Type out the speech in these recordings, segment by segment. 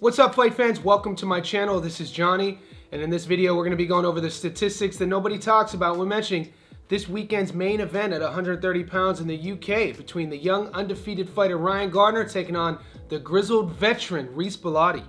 What's up, fight fans? Welcome to my channel. This is Johnny, and in this video we're going to be going over the statistics that nobody talks about when mentioning this weekend's main event at 130 pounds in the UK between the young undefeated fighter Ryan Garner taking on the grizzled veteran Reece Bellotti.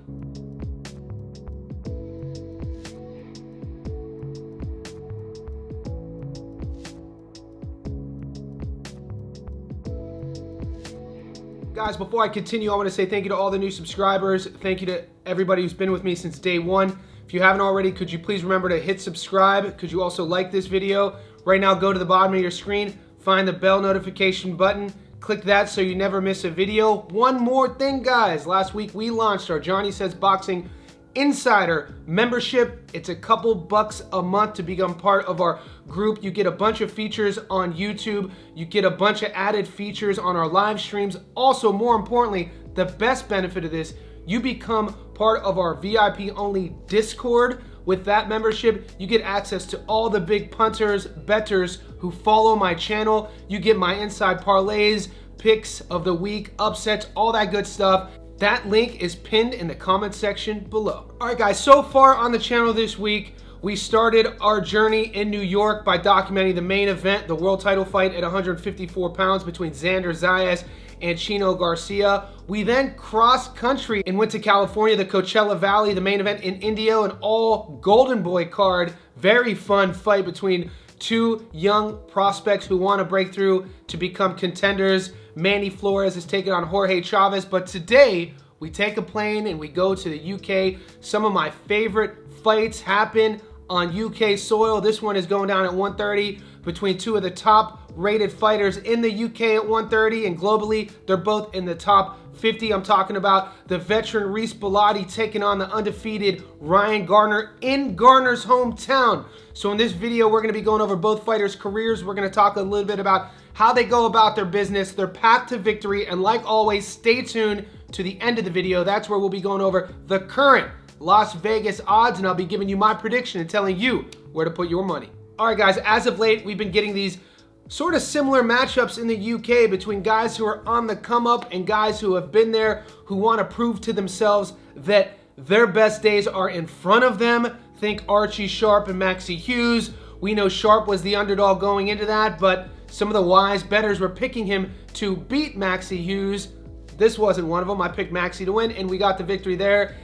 Guys, before I continue, I want to say thank you to all the new subscribers. Thank you to everybody who's been with me since day one. If you haven't already, could you please remember to hit subscribe? Could you also like this video? Right now, go to the bottom of your screen, find the bell notification button, click that so you never miss a video. One more thing, guys. Last week, we launched our Johnny Says Boxing Insider membership. It's a couple bucks a month to become part of our group. You get a bunch of features on YouTube. You get a bunch of added features on our live streams. Also, more importantly, the best benefit of this, you become part of our VIP only Discord. With that membership, you get access to all the big punters, bettors who follow my channel. You get my inside parlays, picks of the week, upsets, all that good stuff. That link is pinned in the comment section below. All right, guys, so far on the channel this week, we started our journey in New York by documenting the main event, the world title fight at 154 pounds between Xander Zayas and Chino Garcia. We then crossed country and went to California, the Coachella Valley, the main event in Indio, an all Golden Boy card. Very fun fight between two young prospects who want to break through to become contenders. Manny Flores is taking on Jorge Chavez, but today we take a plane and we go to the UK. Some of my favorite fights happen on UK soil. This one is going down at 130 between two of the top rated fighters in the UK at 130, and globally they're both in the top 50. I'm talking about the veteran Reece Bellotti taking on the undefeated Ryan Garner in Garner's hometown. So in this video, we're going to be going over both fighters' careers. We're going to talk a little bit about how they go about their business, their path to victory, and like always, stay tuned to the end of the video. That's where we'll be going over the current Las Vegas odds, and I'll be giving you my prediction and telling you where to put your money. All right, guys, as of late, we've been getting these sort of similar matchups in the UK between guys who are on the come up and guys who have been there, who want to prove to themselves that their best days are in front of them. Think Archie Sharp and Maxie Hughes. We know Sharp was the underdog going into that, but some of the wise bettors were picking him to beat Maxie Hughes. This wasn't one of them. I picked Maxie to win, and we got the victory there.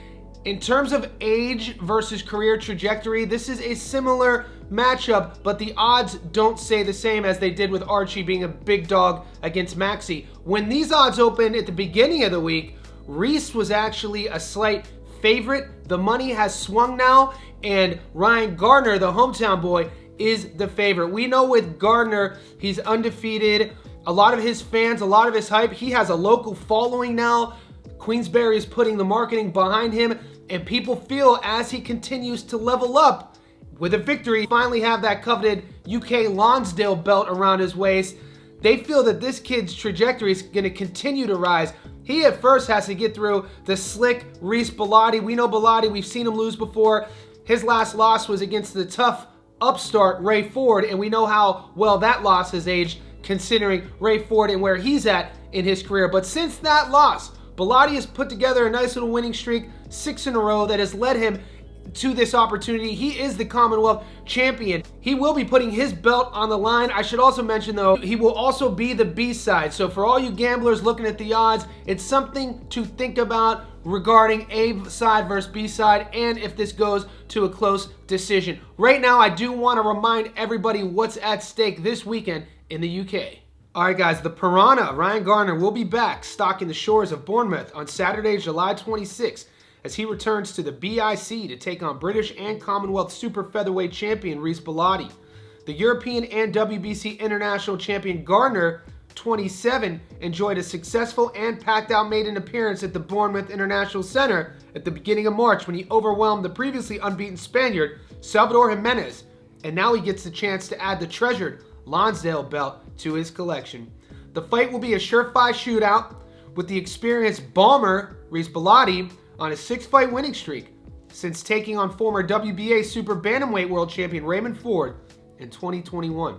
In terms of age versus career trajectory, this is a similar matchup, but the odds don't say the same as they did with Archie being a big dog against Maxie. When these odds opened at the beginning of the week, Reece was actually a slight favorite. The money has swung now, and Ryan Garner, the hometown boy, is the favorite. We know with Garner, he's undefeated. A lot of his fans, a lot of his hype, he has a local following now. Queensberry is putting the marketing behind him, and people feel as he continues to level up with a victory, finally have that coveted UK Lonsdale belt around his waist. They feel that this kid's trajectory is going to continue to rise. He at first has to get through the slick Reece Bellotti. We know Bellotti, we've seen him lose before. His last loss was against the tough upstart Ray Ford, and we know how well that loss has aged considering Ray Ford and where he's at in his career. But since that loss, Bellotti has put together a nice little winning streak, 6 in a row, that has led him to this opportunity. He is the Commonwealth champion. He will be putting his belt on the line. I should also mention, though, he will also be the B-side. So for all you gamblers looking at the odds, it's something to think about regarding A side versus B side, and if this goes to a close decision. Right now, I do want to remind everybody what's at stake this weekend in the UK. All right, guys, the Piranha, Ryan Garner, will be back stalking the shores of Bournemouth on Saturday, July 26th, as he returns to the BIC to take on British and Commonwealth super featherweight champion Reece Bellotti. The European and WBC international champion Garner, 27, enjoyed a successful and packed-out maiden appearance at the Bournemouth International Center at the beginning of March when he overwhelmed the previously unbeaten Spaniard Salvador Jimenez, and now he gets the chance to add the treasured Lonsdale belt to his collection. The fight will be a surefire shootout with the experienced bomber Reece Bellotti on a 6-fight winning streak since taking on former WBA super bantamweight world champion Raymond Ford in 2021.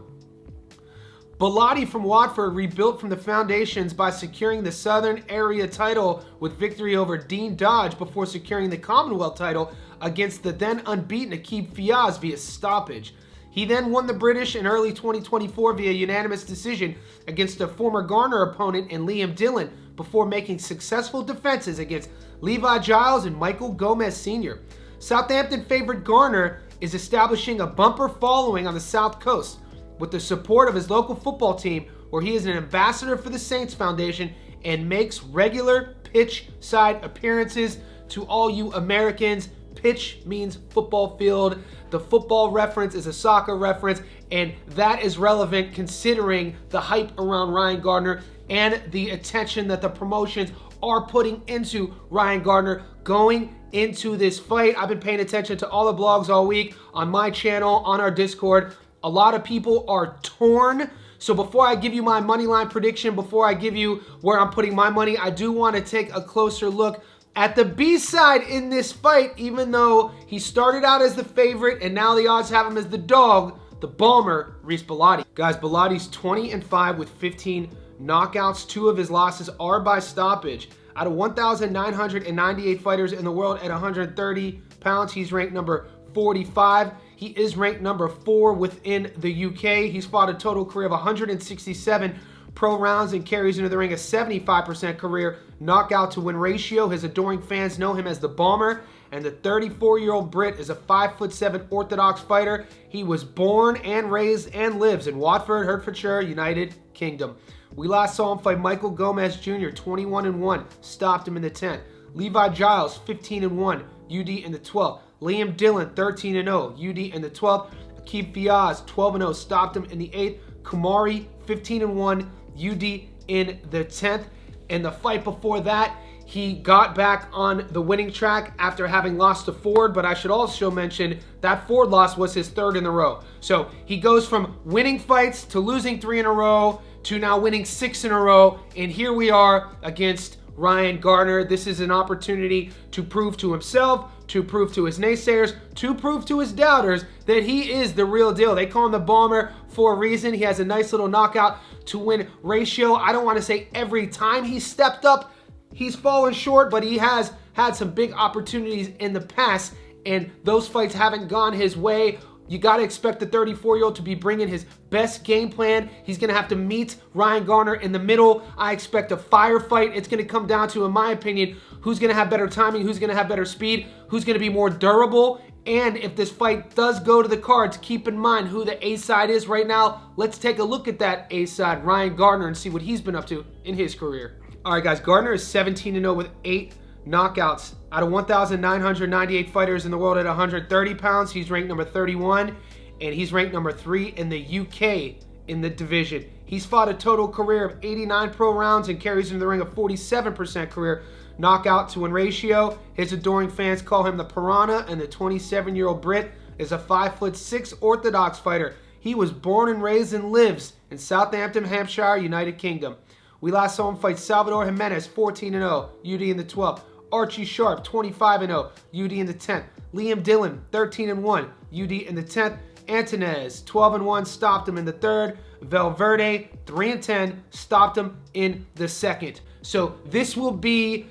Bellotti from Watford rebuilt from the foundations by securing the Southern Area title with victory over Dean Dodge before securing the Commonwealth title against the then unbeaten Akib Fiaz via stoppage. He then won the British in early 2024 via unanimous decision against a former Garner opponent in Liam Dillon before making successful defenses against Levi Giles and Michael Gomez Sr. Southampton favorite Garner is establishing a bumper following on the South Coast with the support of his local football team, where he is an ambassador for the Saints Foundation and makes regular pitch side appearances. To all you Americans, pitch means football field. The football reference is a soccer reference, and that is relevant considering the hype around Ryan Garner and the attention that the promotions are putting into Ryan Garner going into this fight. I've been paying attention to all the blogs all week on my channel, on our Discord. A lot of people are torn. So before I give you my money line prediction, before I give you where I'm putting my money, I do want to take a closer look at the B side in this fight, even though he started out as the favorite and now the odds have him as the dog, the Bomber, Reece Bellotti. Guys, Bellotti's 20-5 with 15 knockouts. 2 of his losses are by stoppage. Out of 1,998 fighters in the world at 130 pounds, he's ranked number 45. He is ranked number 4 within the UK. He's fought a total career of 167 pro rounds and carries into the ring a 75% career knockout to win ratio. His adoring fans know him as the Bomber, and the 34-year-old Brit is a 5'7" orthodox fighter. He was born and raised and lives in Watford, Hertfordshire, United Kingdom. We last saw him fight Michael Gomez Jr., 21-1, stopped him in the 10th. Levi Giles, 15-1, UD in the 12th. Liam Dillon, 13-0, UD in the 12th. Akib Fiaz, 12-0, stopped him in the 8th. Kumari, 15-1, UD in the 10th. In the fight before that, he got back on the winning track after having lost to Ford, but I should also mention that Ford loss was his 3rd in a row. So he goes from winning fights to losing 3 in a row to now winning 6 in a row, and here we are against Ryan Garner. This is an opportunity to prove to himself, to prove to his naysayers, to prove to his doubters that he is the real deal. They call him the Bomber for a reason. He has a nice little knockout to win ratio. I don't want to say every time he's stepped up, he's fallen short, but he has had some big opportunities in the past, and those fights haven't gone his way. You got to expect the 34-year-old to be bringing his best game plan. He's going to have to meet Ryan Garner in the middle. I expect a firefight. It's going to come down to, in my opinion, who's going to have better timing, who's going to have better speed, who's going to be more durable. And if this fight does go to the cards, keep in mind who the A-side is right now. Let's take a look at that A-side, Ryan Garner, and see what he's been up to in his career. All right, guys, Garner is 17-0 with 8 knockouts. Out of 1,998 fighters in the world at 130 pounds, he's ranked number 31, and he's ranked number 3 in the UK in the division. He's fought a total career of 89 pro rounds and carries into the ring a 47% career knockout to win ratio. His adoring fans call him the Piranha, and the 27-year-old Brit is a 5'6" orthodox fighter. He was born and raised and lives in Southampton, Hampshire, United Kingdom. We last saw him fight Salvador Jimenez, 14-0, UD in the 12th. Archie Sharp, 25-0, UD in the 10th. Liam Dillon, 13-1, UD in the 10th. Antonez, 12-1, stopped him in the 3rd. Valverde, 3-10, stopped him in the 2nd. So this will be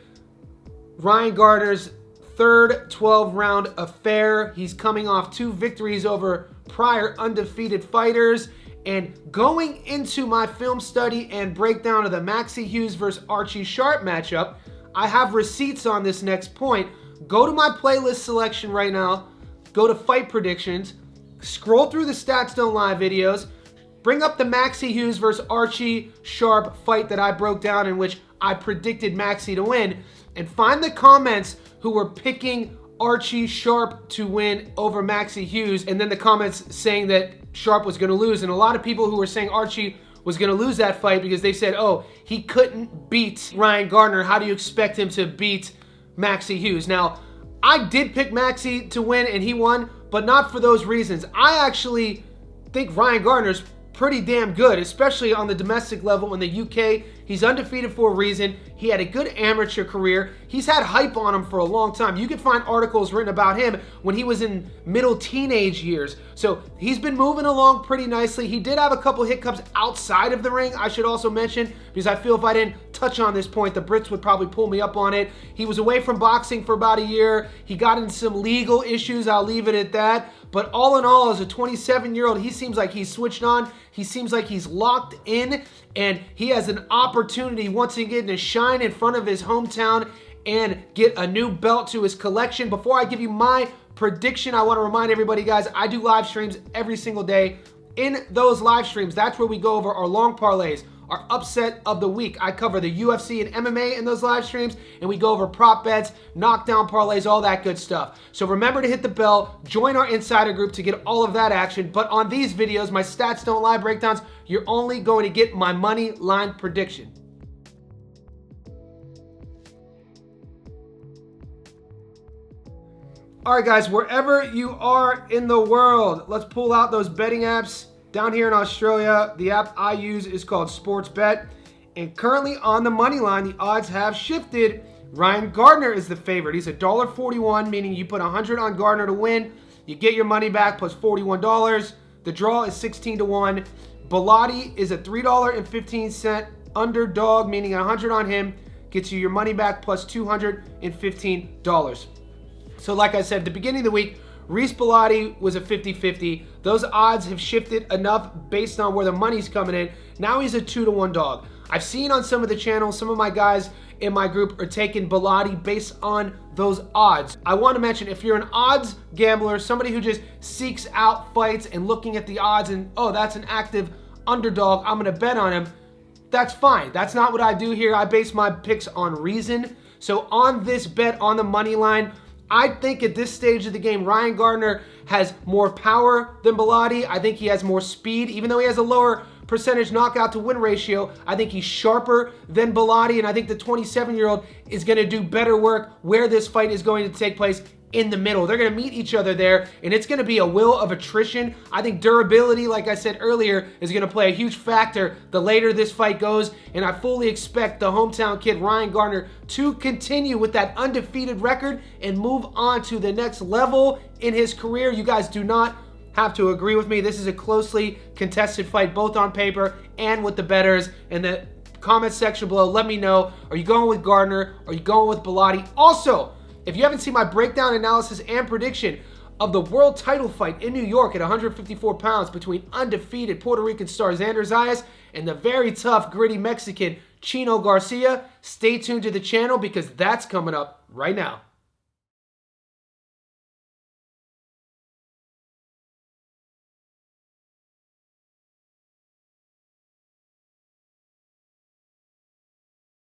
Ryan Garner's 3rd 12-round affair. He's coming off 2 victories over prior undefeated fighters. And going into my film study and breakdown of the Maxie Hughes versus Archie Sharp matchup, I have receipts on this next point. Go to my playlist selection right now, go to fight predictions, scroll through the Stats Don't Lie videos, bring up the Maxie Hughes versus Archie Sharp fight that I broke down in which I predicted Maxie to win, and find the comments who were picking Archie Sharp to win over Maxie Hughes, and then the comments saying that Sharp was going to lose. And a lot of people who were saying Archie was going to lose that fight because they said, oh, he couldn't beat Ryan Garner. How do you expect him to beat Maxie Hughes? Now, I did pick Maxie to win and he won, but not for those reasons. I actually think Ryan Garner's pretty damn good, especially on the domestic level in the UK. He's undefeated for a reason. He had a good amateur career. He's had hype on him for a long time. You can find articles written about him when he was in middle teenage years. So he's been moving along pretty nicely. He did have a couple hiccups outside of the ring, I should also mention, because I feel if I didn't touch on this point, the Brits would probably pull me up on it. He was away from boxing for about a year. He got into some legal issues. I'll leave it at that. But all in all, as a 27-year-old, he seems like he's switched on. He seems like he's locked in, and he has an opportunity once again to shine in front of his hometown and get a new belt to his collection. Before I give you my prediction, I want to remind everybody, guys, I do live streams every single day. In those live streams, that's where we go over our long parlays, our upset of the week. I cover the UFC and MMA in those live streams, and we go over prop bets, knockdown parlays, all that good stuff. So remember to hit the bell, join our insider group to get all of that action. But on these videos, my stats don't lie breakdowns, you're only going to get my money line prediction. All right, guys, wherever you are in the world, let's pull out those betting apps. Down here in Australia, the app I use is called Sportsbet. And currently on the money line, the odds have shifted. Ryan Garner is the favorite. He's $1.41, meaning you put 100 on Garner to win. You get your money back plus $41. The draw is 16-1. Bellotti is a $3.15 underdog, meaning 100 on him gets you your money back plus $215. So like I said, at the beginning of the week, Reece Bellotti was a 50-50. Those odds have shifted enough based on where the money's coming in. Now he's a 2-1 dog. I've seen on some of the channels, some of my guys in my group are taking Bellotti based on those odds. I want to mention, if you're an odds gambler, somebody who just seeks out fights and looking at the odds and, oh, that's an active underdog, I'm going to bet on him, that's fine. That's not what I do here. I base my picks on reason. So on this bet on the money line, I think at this stage of the game, Ryan Garner has more power than Bellotti. I think he has more speed. Even though he has a lower percentage knockout to win ratio, I think he's sharper than Bellotti, and I think the 27-year-old is going to do better work where this fight is going to take place, in the middle. They're going to meet each other there, and it's going to be a will of attrition. I think durability, like I said earlier, is going to play a huge factor the later this fight goes, and I fully expect the hometown kid, Ryan Garner, to continue with that undefeated record and move on to the next level in his career. You guys do not have to agree with me. This is a closely contested fight, both on paper and with the bettors. In the comment section below, let me know, are you going with Garner? Are you going with Bellotti? Also, if you haven't seen my breakdown, analysis, and prediction of the world title fight in New York at 154 pounds between undefeated Puerto Rican star Xander Zayas and the very tough, gritty Mexican Chino Garcia, stay tuned to the channel because that's coming up right now.